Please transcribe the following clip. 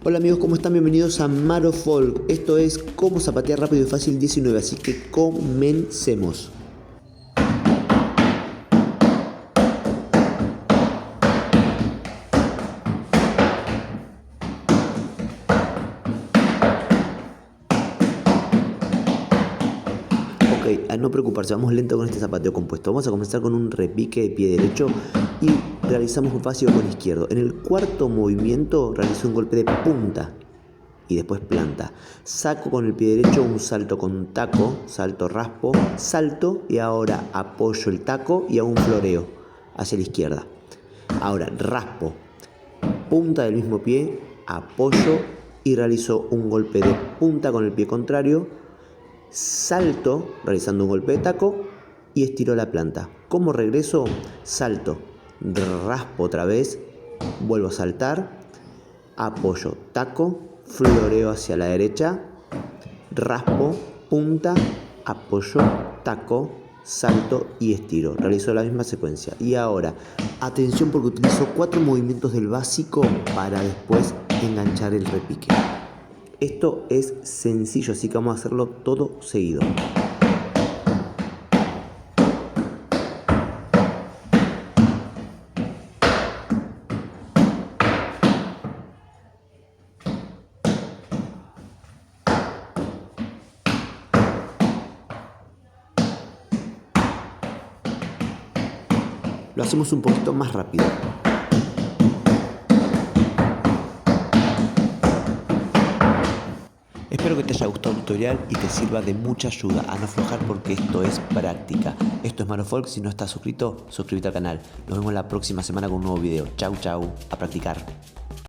Hola amigos, ¿cómo están? Bienvenidos a Maro Folk. Esto es Cómo zapatear rápido y fácil 19, así que comencemos. Ok, a no preocuparse, vamos lento con este zapateo compuesto. Vamos a comenzar con un repique de pie derecho y realizamos un vacío con izquierdo. En el cuarto movimiento realizo un golpe de punta y después planta. Saco con el pie derecho un salto con taco, salto, raspo, salto y ahora apoyo el taco y hago un floreo hacia la izquierda. Ahora raspo, punta del mismo pie, apoyo y realizo un golpe de punta con el pie contrario, salto realizando un golpe de taco y estiro la planta. Como regreso, salto, raspo otra vez, vuelvo a saltar, apoyo, taco, floreo hacia la derecha, raspo, punta, apoyo, taco, salto y estiro. Realizo la misma secuencia. Y ahora, atención porque utilizo 4 movimientos del básico para después enganchar el repique. Esto es sencillo, así que vamos a hacerlo todo seguido. Lo hacemos un poquito más rápido. Espero que te haya gustado el tutorial y te sirva de mucha ayuda a no aflojar porque esto es práctica. Esto es Maro Folk, si no estás suscrito, suscríbete al canal. Nos vemos la próxima semana con un nuevo video. Chau, chau, a practicar.